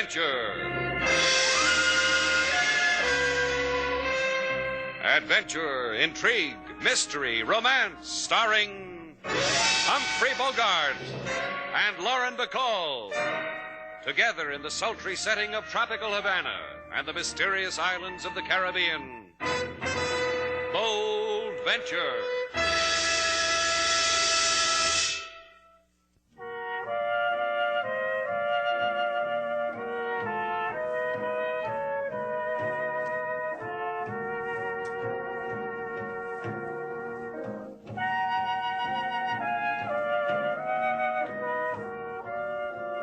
Adventure. Adventure, intrigue, mystery, romance, starring Humphrey Bogart and Lauren Bacall. Together in the sultry setting of tropical Havana and the mysterious islands of the Caribbean. Bold Venture.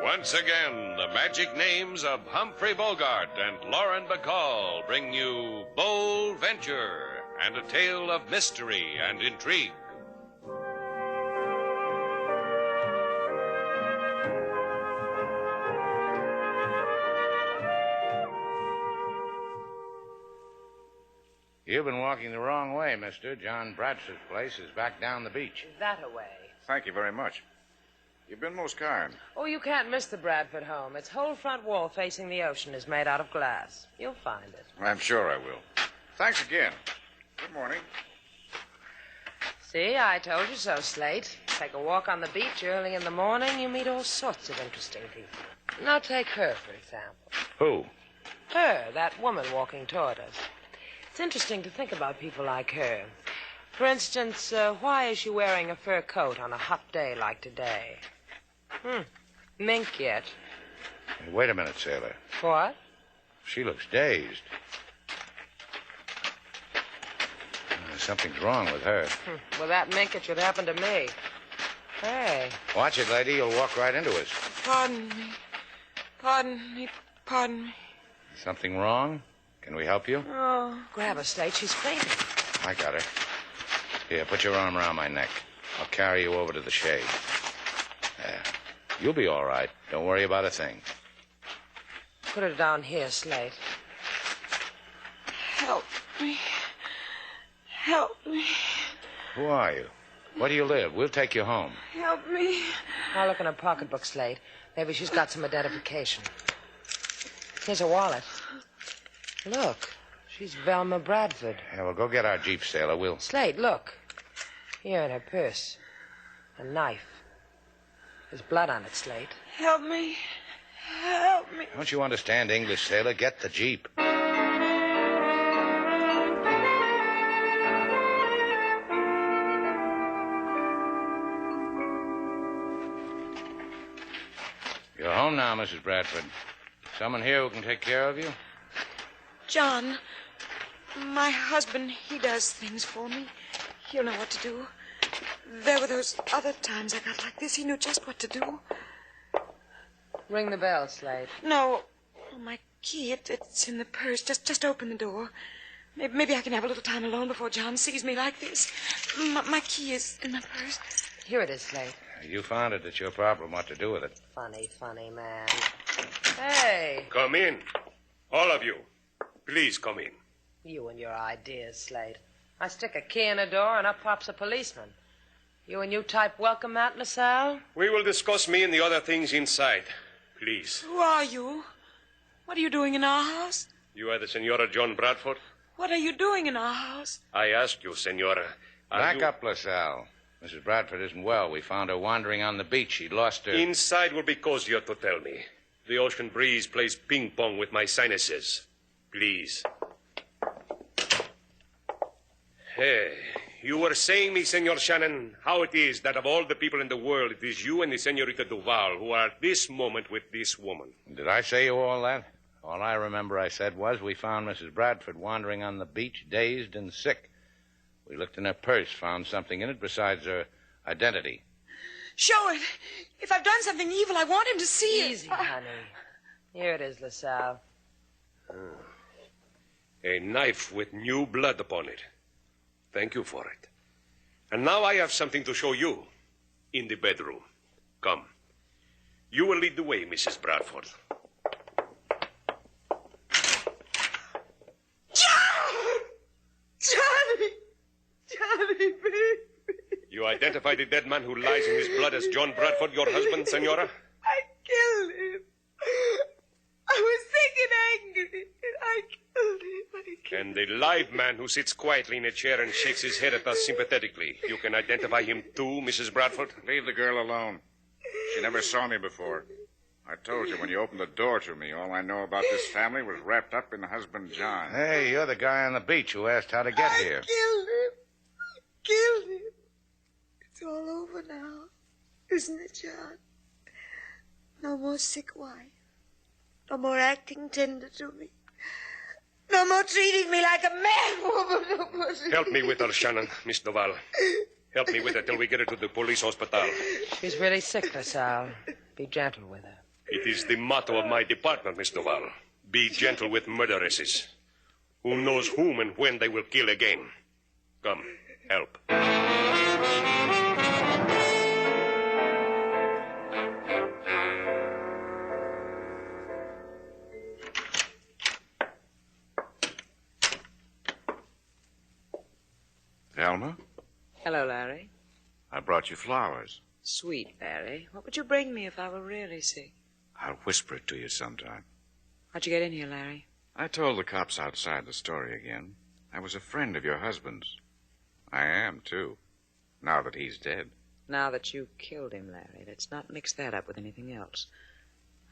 Once again, the magic names of Humphrey Bogart and Lauren Bacall bring you Bold Venture and a tale of mystery and intrigue. You've been walking the wrong way, mister. John Bradford's place is back down the beach. Is that a way? Thank you very much. You've been most kind. Oh, you can't miss the Bradford home. Its whole front wall facing the ocean is made out of glass. You'll find it. I'm sure I will. Thanks again. Good morning. See, I told you so, Slate. Take a walk on the beach early in the morning, you meet all sorts of interesting people. Now take her, for example. Who? Her, that woman walking toward us. It's interesting to think about people like her. For instance, why is she wearing a fur coat on a hot day like today? Mink yet. Hey, wait a minute, sailor. What? She looks dazed. Something's wrong with her. With that mink, it should happen to me. Hey. Watch it, lady. You'll walk right into us. Pardon me. Pardon me. Pardon me. Something wrong? Can we help you? Oh. Grab her, Slate. She's fainting. I got her. Here, put your arm around my neck. I'll carry you over to the shade. There. You'll be all right. Don't worry about a thing. Put her down here, Slate. Help me. Help me. Who are you? Where do you live? We'll take you home. Help me. I'll look in her pocketbook, Slate. Maybe she's got some identification. Here's her wallet. Look. She's Velma Bradford. Yeah, well, go get our Jeep, sailor. We'll... Slate, look. Here in her purse. A knife. There's blood on it, Slate. Help me. Help me. Don't you understand English, sailor? Get the Jeep. You're home now, Mrs. Bradford. Someone here who can take care of you? John, my husband, he does things for me. He'll know what to do. There were those other times I got like this. He knew just what to do. Ring the bell, Slate. No. Oh, my key, it's in the purse. Just open the door. Maybe I can have a little time alone before John sees me like this. My key is in my purse. Here it is, Slate. You found it. It's your problem what to do with it. Funny, funny man. Hey. Come in. All of you. Please come in. You and your ideas, Slate. I stick a key in a door and up pops a policeman. You and you type welcome mat, LaSalle? We will discuss me and the other things inside. Please. Who are you? What are you doing in our house? You are the Senora John Bradford? What are you doing in our house? I ask you, Senora. Back up, LaSalle. Mrs. Bradford isn't well. We found her wandering on the beach. She'd lost her... Inside will be cozier to tell me. The ocean breeze plays ping-pong with my sinuses. Please. Hey, you were saying me, Senor Shannon, how it is that of all the people in the world, it is you and the Senorita Duval who are at this moment with this woman. Did I say you all that? All I remember I said was we found Mrs. Bradford wandering on the beach, dazed and sick. We looked in her purse, found something in it besides her identity. Show it. If I've done something evil, I want him to see it. Easy, honey. Here it is, LaSalle. A knife with new blood upon it. Thank you for it. And now I have something to show you in the bedroom. Come. You will lead the way, Mrs. Bradford. John! Johnny! Johnny, baby. You identify the dead man who lies in his blood as John Bradford, your husband, Senora? I killed him. I The live man who sits quietly in a chair and shakes his head at us sympathetically. You can identify him too, Mrs. Bradford? Leave the girl alone. She never saw me before. I told you when you opened the door to me, all I know about this family was wrapped up in husband John. Hey, you're the guy on the beach who asked how to get here. Killed him. Killed him. It's all over now, isn't it, John? No more sick wife. No more acting tender to me. No more treating me like a man woman. Help me with her, Shannon, Miss Duval. Help me with her till we get her to the police hospital. She's really sick, LaSalle. Be gentle with her. It is the motto of my department, Miss Duval. Be gentle with murderesses. Who knows whom and when they will kill again. Come, help. Thelma, Hello, Larry. I brought you flowers. Sweet, Larry. What would you bring me if I were really sick? I'll whisper it to you sometime. How'd you get in here, Larry? I told the cops outside the story again. I was a friend of your husband's. I am, too, now that he's dead. Now that you killed him, Larry, let's not mix that up with anything else.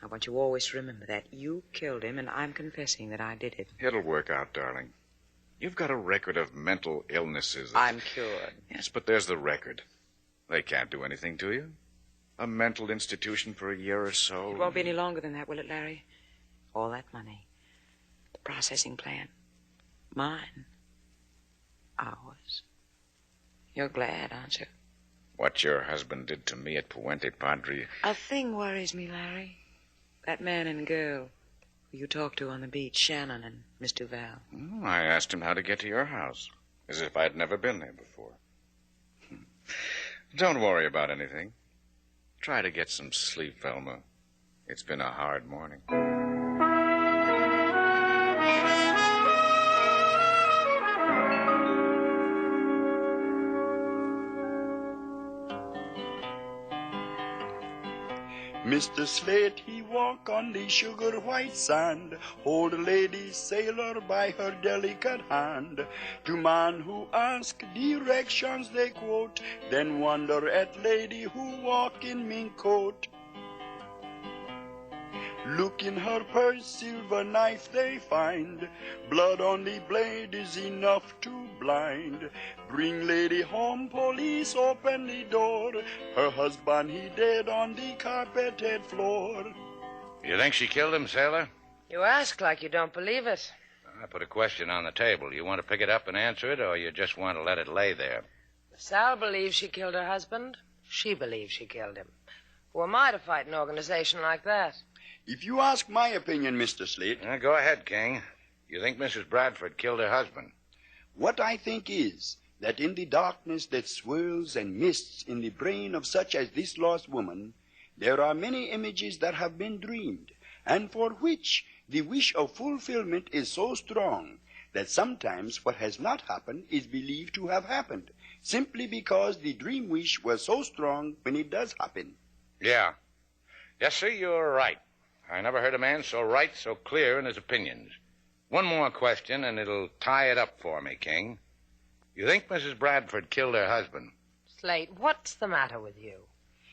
I want you always to remember that. You killed him, and I'm confessing that I did it. It'll work out, darling. You've got a record of mental illnesses. I'm cured. Yes, but there's the record. They can't do anything to you. A mental institution for a year or so. It won't be any longer than that, will it, Larry? All that money. The processing plant. Mine. Ours. You're glad, aren't you? What your husband did to me at Puente Padre. A thing worries me, Larry. That man and girl who you talked to on the beach, Shannon and Miss Duval. I asked him how to get to your house, as if I'd never been there before. Don't worry about anything. Try to get some sleep, Velma. It's been a hard morning. Mr. Slate, he walk on the sugar white sand, hold a lady sailor by her delicate hand. To man who ask directions they quote, then wonder at lady who walk in mink coat. Look in her purse, silver knife they find. Blood on the blade is enough to blind. Bring lady home, police open the door. Her husband he dead on the carpeted floor. You think she killed him, sailor? You ask like you don't believe it. I put a question on the table. You want to pick it up and answer it, or you just want to let it lay there? Sal believes she killed her husband. She believes she killed him. Who am I to fight an organization like that? If you ask my opinion, Mr. Slate, Go ahead, King. You think Mrs. Bradford killed her husband? what I think is that in the darkness that swirls and mists in the brain of such as this lost woman, there are many images that have been dreamed, and for which the wish of fulfillment is so strong that sometimes what has not happened is believed to have happened, simply because the dream wish was so strong when it does happen. Yeah. Yes, sir, you're right. I never heard a man so right, so clear in his opinions. One more question, and it'll tie it up for me, King. You think Mrs. Bradford killed her husband? Slate, what's the matter with you?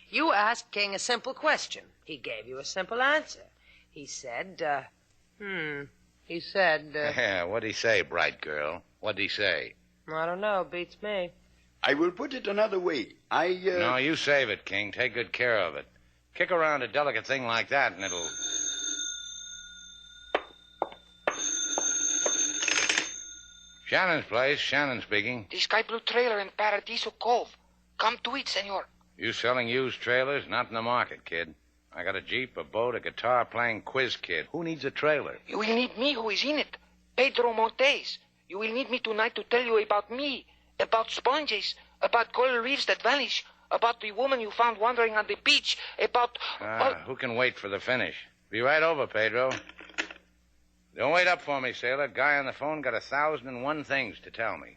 You asked King a simple question. He gave you a simple answer. He said, Yeah, what'd he say, bright girl? What'd he say? I don't know, beats me. I will put it another way. No, you save it, King. Take good care of it. Kick around a delicate thing like that, and it'll... Shannon's place. Shannon speaking. The Sky Blue trailer in Paradiso Cove. Come to it, senor. You selling used trailers? Not in the market, kid. I got a Jeep, a boat, a guitar playing quiz kid. Who needs a trailer? You will need me who is in it. Pedro Montes. You will need me tonight to tell you about me, about sponges, about coral reefs that vanish, about the woman you found wandering on the beach, about... Who can wait for the finish? Be right over, Pedro. Don't wait up for me, sailor. Guy on the phone got 1,001 things to tell me.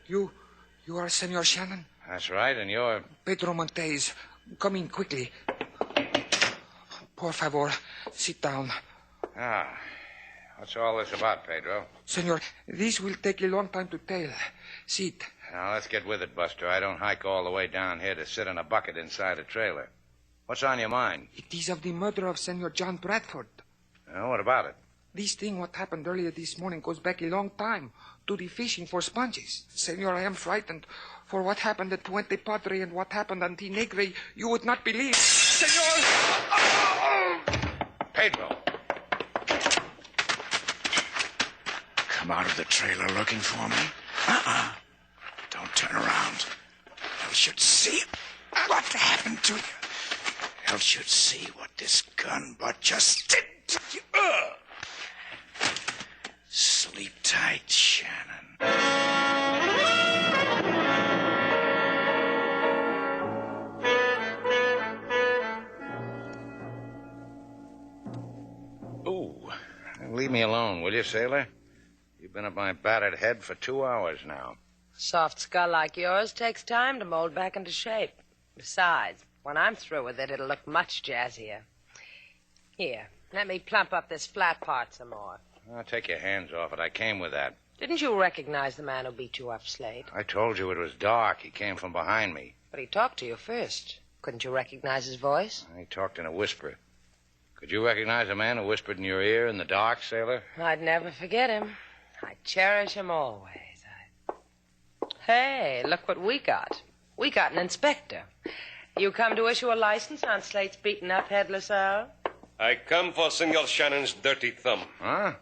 You are Senor Shannon? That's right, and you're... Pedro Montes. Come in quickly. Por favor, sit down. Ah, what's all this about, Pedro? Senor, this will take a long time to tell. Sit. Now, let's get with it, Buster. I don't hike all the way down here to sit in a bucket inside a trailer. What's on your mind? It is of the murder of Senor John Bradford. What about it? This thing, what happened earlier this morning, goes back a long time to the fishing for sponges. Senor, I am frightened. For what happened at Puente Padre and what happened on T Negre, you would not believe. Senor! Pedro! Come out of the trailer looking for me? Don't turn around. Else should see what happened to you. Else should see what this gun butt just did to you. Sleep tight, Shannon. Ooh, leave me alone, will you, sailor? You've been at my battered head for 2 hours now. Soft skull like yours takes time to mold back into shape. Besides, when I'm through with it, it'll look much jazzier. Here, let me plump up this flat part some more. Take your hands off it. I came with that. Didn't you recognize the man who beat you up, Slade? I told you it was dark. He came from behind me. But he talked to you first. Couldn't you recognize his voice? He talked in a whisper. Could you recognize a man who whispered in your ear in the dark, sailor? I'd never forget him. I cherish him always. Hey, look what we got. We got an inspector. You come to issue a license on Slate's beaten up headless Earl? I come for Senor Shannon's dirty thumb. Huh?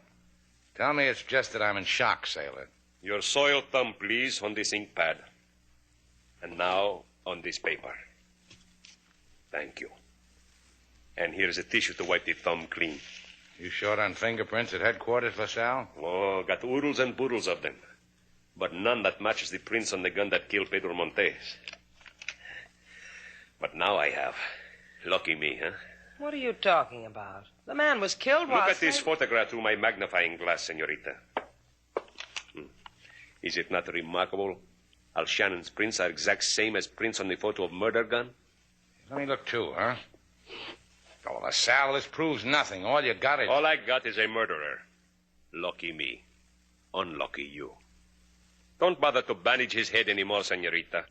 Tell me it's just that I'm in shock, sailor. Your soiled thumb, please, on this ink pad. And now on this paper. Thank you. And here's a tissue to wipe the thumb clean. You short on fingerprints at headquarters, LaSalle? Oh, got oodles and boodles of them. But none that matches the prints on the gun that killed Pedro Montes. But now I have. Lucky me, huh? What are you talking about? The man was killed while... Look at this photograph through my magnifying glass, senorita. Is it not remarkable? Al Shannon's prints are exact same as prints on the photo of murder gun. Let me look, too, huh? Oh, LaSalle, this proves nothing. All you got is... All I got is a murderer. Lucky me. Unlucky you. Don't bother to bandage his head anymore, senorita.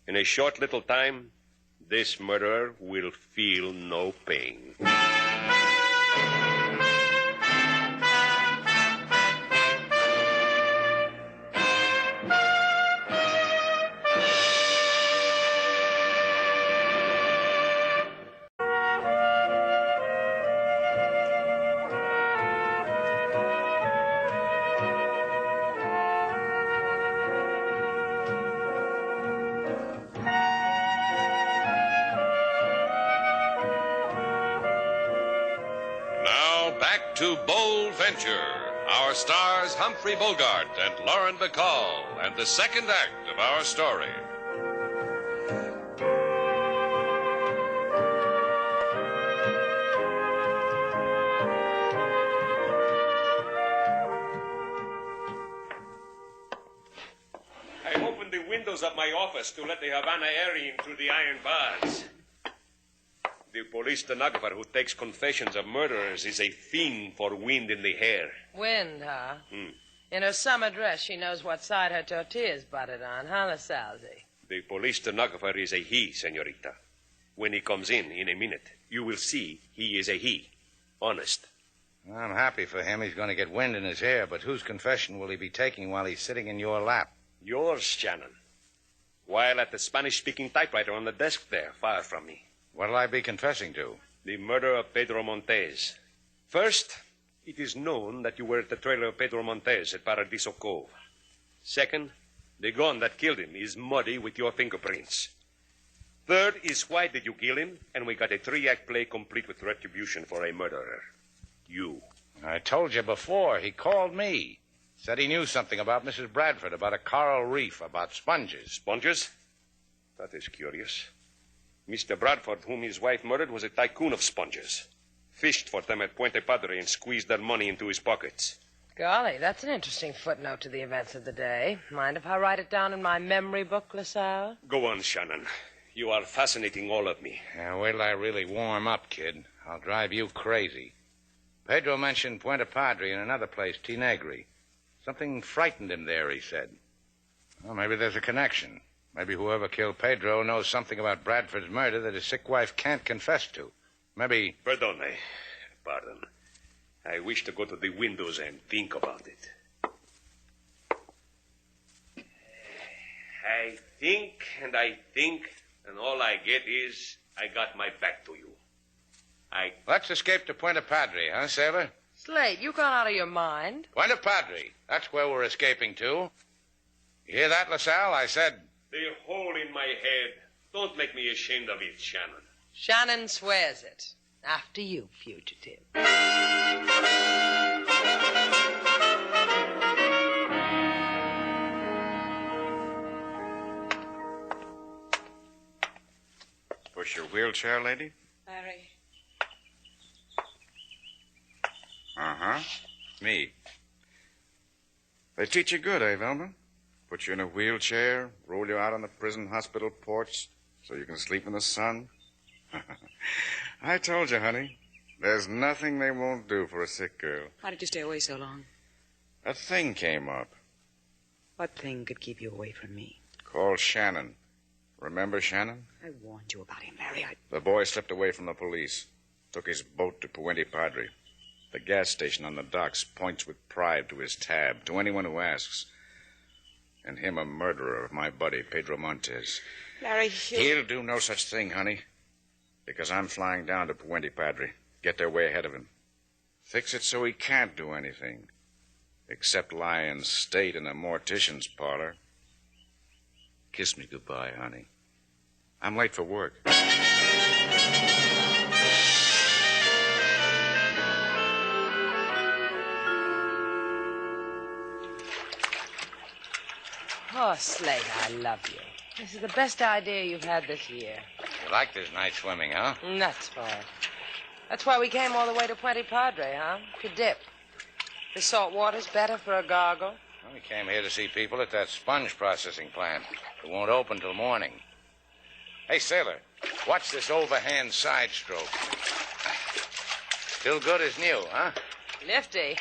In a short little time, this murderer will feel no pain. To Bold Venture, our stars Humphrey Bogart and Lauren Bacall, and the second act of our story. I opened the windows of my office to let the Havana air in through the iron bars. The police stenographer who takes confessions of murderers is a fiend for wind in the hair. Wind, huh? In her summer dress, she knows what side her tortilla's buttered on, huh, LaSalle? The police stenographer is a he, senorita. When he comes in a minute, you will see he is a he. Honest. I'm happy for him. He's going to get wind in his hair, but whose confession will he be taking while he's sitting in your lap? Yours, Shannon. While at the Spanish-speaking typewriter on the desk there, far from me. What'll I be confessing to? The murder of Pedro Montes. First, it is known that you were at the trailer of Pedro Montes at Paradiso Cove. Second, the gun that killed him is muddy with your fingerprints. Third is why did you kill him? And we got a 3-act play complete with retribution for a murderer. You. I told you before. He called me. Said he knew something about Mrs. Bradford, about a coral reef, about sponges. Sponges? That is curious. Mr. Bradford, whom his wife murdered, was a tycoon of sponges. Fished for them at Puente Padre and squeezed their money into his pockets. Golly, that's an interesting footnote to the events of the day. Mind if I write it down in my memory book, LaSalle? Go on, Shannon. You are fascinating all of me. Now, wait till I really warm up, kid. I'll drive you crazy. Pedro mentioned Puente Padre and another place, Tinegri. Something frightened him there, he said. Well, maybe there's a connection. Maybe whoever killed Pedro knows something about Bradford's murder that his sick wife can't confess to. Maybe... Pardon. I wish to go to the windows and think about it. I think, and all I get is I got my back to you. Let's escape to Puente Padre, huh, sailor? Slate, you gone out of your mind? Puente Padre. That's where we're escaping to. You hear that, LaSalle? I said... The hole in my head. Don't make me ashamed of it, Shannon. Shannon swears it. After you, fugitive. Push your wheelchair, lady? Larry. Uh-huh. Me. They teach you good, eh, Velma? Put you in a wheelchair, roll you out on the prison hospital porch so you can sleep in the sun. I told you, honey, there's nothing they won't do for a sick girl. How did you stay away so long? A thing came up. What thing could keep you away from me? Called Shannon. Remember Shannon? I warned you about him, Larry. The boy slipped away from the police. Took his boat to Puente Padre. The gas station on the docks points with pride to his tab, to anyone who asks. And him a murderer of my buddy, Pedro Montez. Larry, He'll do no such thing, honey. Because I'm flying down to Puente Padre. Get there way ahead of him. Fix it so he can't do anything. Except lie in state in a mortician's parlor. Kiss me goodbye, honey. I'm late for work. Oh, Slate, I love you. This is the best idea you've had this year. You like this night swimming, huh? Nuts for it. That's why we came all the way to Puente Padre, huh? To dip. The salt water's better for a gargle. Well, we came here to see people at that sponge processing plant. It won't open till morning. Hey, sailor, watch this overhand side stroke. Still good as new, huh? Nifty.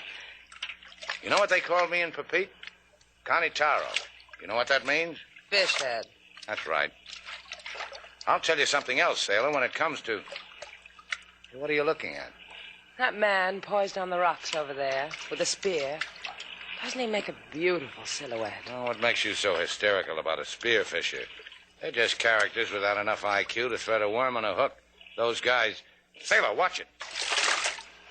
You know what they called me in Pepite? Conitaro. You know what that means? Fish head. That's right. I'll tell you something else, sailor, when it comes to... What are you looking at? That man poised on the rocks over there with a spear. Doesn't he make a beautiful silhouette? Oh, what makes you so hysterical about a spearfisher? They're just characters without enough IQ to thread a worm on a hook. Those guys... Sailor, watch it.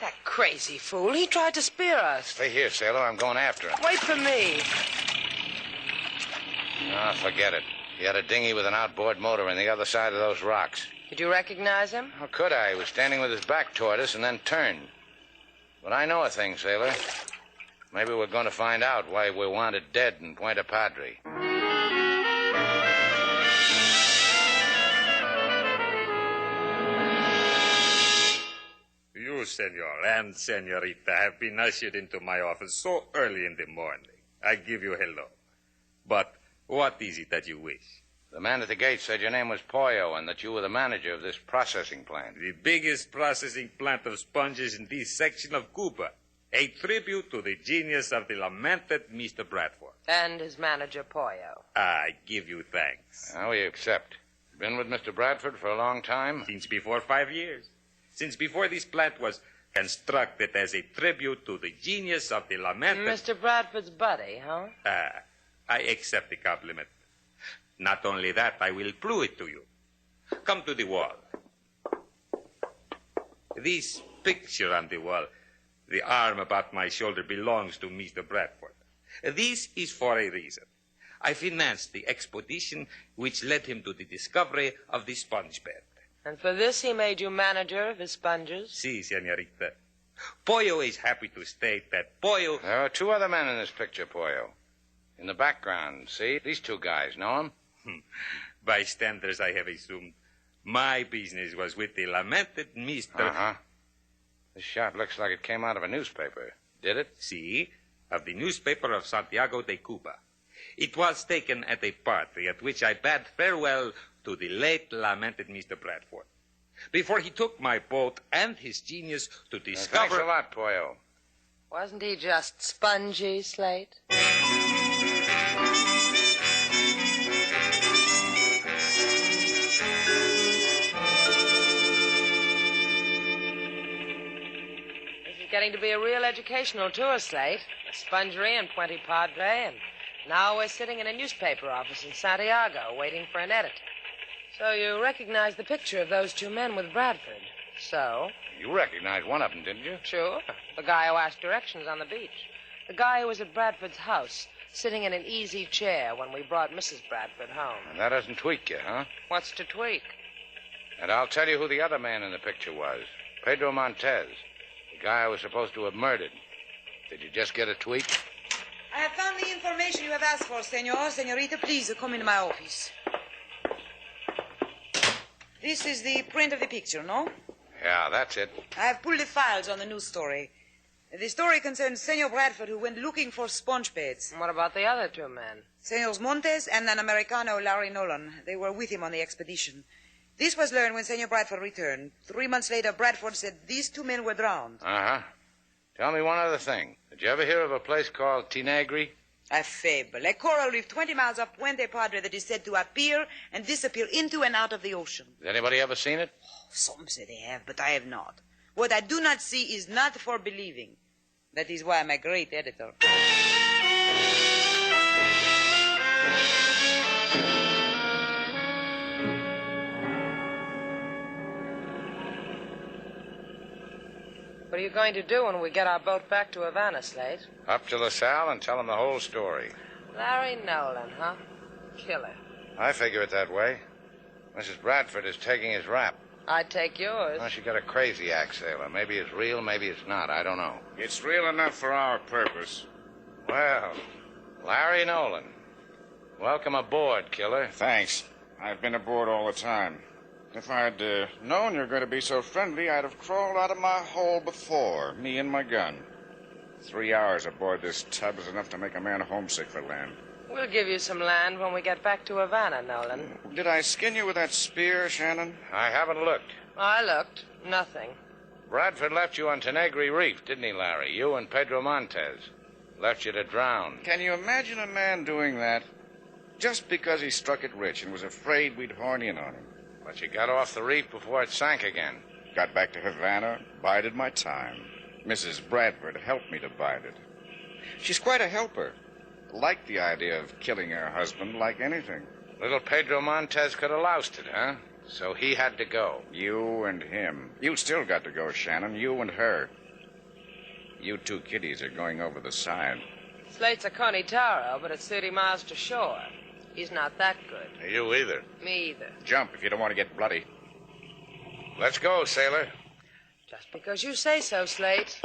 That crazy fool. He tried to spear us. Stay here, sailor. I'm going after him. Wait for me. Ah, forget it. He had a dinghy with an outboard motor on the other side of those rocks. Did you recognize him? How could I? He was standing with his back toward us and then turned. But I know a thing, sailor. Maybe we're going to find out why we're wanted dead in Puente Padre. You, senor, and senorita have been ushered into my office so early in the morning. I give you hello. But what is it that you wish? The man at the gate said your name was Pollo and that you were the manager of this processing plant. The biggest processing plant of sponges in this section of Cuba. A tribute to the genius of the lamented Mr. Bradford. And his manager, Pollo. I give you thanks. Now we accept. Been with Mr. Bradford for a long time? Since before 5 years. Since before this plant was constructed as a tribute to the genius of the lamented... Mr. Bradford's buddy, huh? I accept the compliment. Not only that, I will prove it to you. Come to the wall. This picture on the wall, the arm about my shoulder, belongs to Mr. Bradford. This is for a reason. I financed the expedition which led him to the discovery of the sponge bed. And for this he made you manager of his sponges? Si, senorita. Pollo is happy to state that Pollo... There are two other men in this picture, Pollo. In the background, see? These two guys, know them? Bystanders, I have assumed. My business was with the lamented Mr. Uh-huh. This shot looks like it came out of a newspaper. Did it? See, of the newspaper of Santiago de Cuba. It was taken at a party at which I bade farewell to the late lamented Mr. Bradford. Before he took my boat and his genius to discover... Thanks a lot, Pollo. Wasn't he just spongy, Slate? Getting to be a real educational tour, Slate. A spongery and Puente Padre, and now we're sitting in a newspaper office in Santiago waiting for an edit. So you recognize the picture of those two men with Bradford. So? You recognized one of them, didn't you? Sure. The guy who asked directions on the beach. The guy who was at Bradford's house, sitting in an easy chair when we brought Mrs. Bradford home. And that doesn't tweak you, huh? What's to tweak? And I'll tell you who the other man in the picture was. Pedro Montez. The guy I was supposed to have murdered. Did you just get a tweak? I have found the information you have asked for, senor. Senorita, please come into my office. This is the print of the picture, no? Yeah, that's it. I have pulled the files on the news story. The story concerns Senor Bradford, who went looking for sponge beds. And what about the other two men? Senors Montes and an Americano, Larry Nolan. They were with him on the expedition. This was learned when Senor Bradford returned. 3 months later, Bradford said these two men were drowned. Uh-huh. Tell me one other thing. Did you ever hear of a place called Tinegri? A fable. A coral reef 20 miles off Puente Padre that is said to appear and disappear into and out of the ocean. Has anybody ever seen it? Oh, some say they have, but I have not. What I do not see is not for believing. That is why I'm a great editor. What are you going to do when we get our boat back to Havana, Slate? Up to LaSalle and tell him the whole story. Larry Nolan, huh? Killer. I figure it that way. Mrs. Bradford is taking his rap. I'd take yours. Well, she got a crazy act, sailor. Maybe it's real, maybe it's not. I don't know. It's real enough for our purpose. Well, Larry Nolan. Welcome aboard, killer. Thanks. I've been aboard all the time. If I'd known you're going to be so friendly, I'd have crawled out of my hole before, me and my gun. 3 hours aboard this tub is enough to make a man homesick for land. We'll give you some land when we get back to Havana, Nolan. Did I skin you with that spear, Shannon? I haven't looked. I looked. Nothing. Bradford left you on Tenegri Reef, didn't he, Larry? You and Pedro Montez. Left you to drown. Can you imagine a man doing that? Just because he struck it rich and was afraid we'd horn in on him. But you got off the reef before it sank again. Got back to Havana, bided my time. Mrs. Bradford helped me to bide it. She's quite a helper. Liked the idea of killing her husband like anything. Little Pedro Montez could have loused it, huh? So he had to go. You and him. You still got to go, Shannon. You and her. You two kiddies are going over the side. Slate's a Coney Taro, but it's 30 miles to shore. He's not that good. You either. Me either. Jump if you don't want to get bloody. Let's go, sailor. Just because you say so, Slate.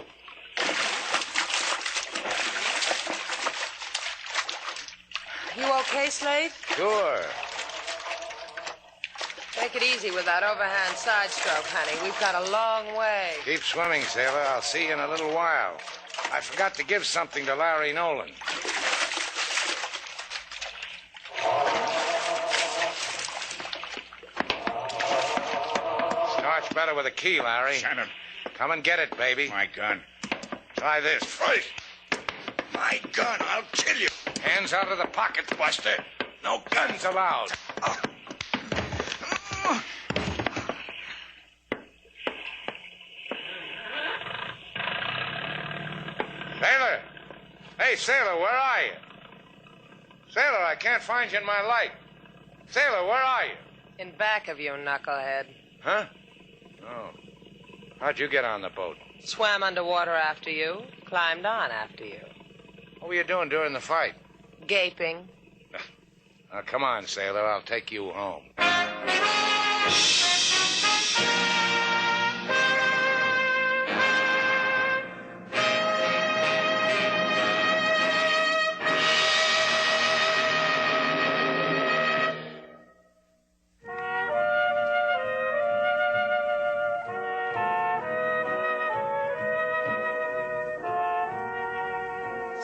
You okay, Slate? Sure. Take it easy with that overhand side stroke, honey. We've got a long way. Keep swimming, sailor. I'll see you in a little while. I forgot to give something to Larry Nolan. Starts better with a key, Larry. Shannon. Come and get it, baby. My gun. Try this. Right. My gun. I'll kill you. Hands out of the pocket, Buster. No guns allowed. Sailor! Hey, sailor, where are you? Sailor, I can't find you in my light. Sailor, where are you? In back of you, knucklehead. Huh? Oh. How'd you get on the boat? Swam underwater after you, climbed on after you. What were you doing during the fight? Gaping. Now, come on, sailor. I'll take you home.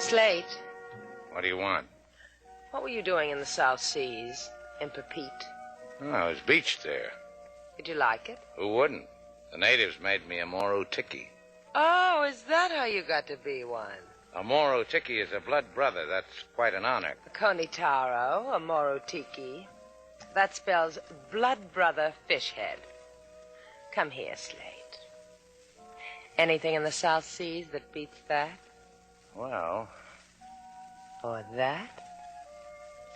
Slate, What do you want? what were you doing in the South Seas, in Pepite? Oh, I was beached there. Did you like it? Who wouldn't? The natives made me a Moro Tiki. Oh, is that how you got to be one? A Moro Tiki is a blood brother. That's quite an honor. A Konitaro, a Morotiki. That spells blood brother fish head. Come here, Slate. Anything in the South Seas that beats that? Well, Or that?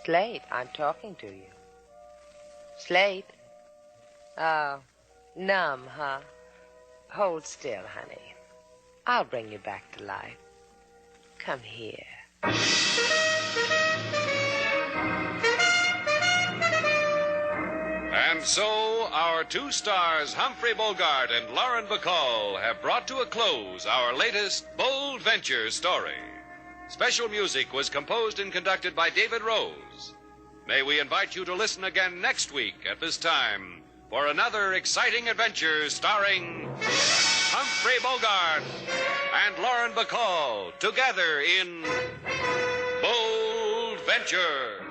Slate, I'm talking to you. Slate. Oh, numb, huh? Hold still, honey. I'll bring you back to life. Come here. And so, our two stars, Humphrey Bogart and Lauren Bacall, have brought to a close our latest bold venture story. Special music was composed and conducted by David Rose. May we invite you to listen again next week at this time for another exciting adventure starring Humphrey Bogart and Lauren Bacall together in Bold Venture.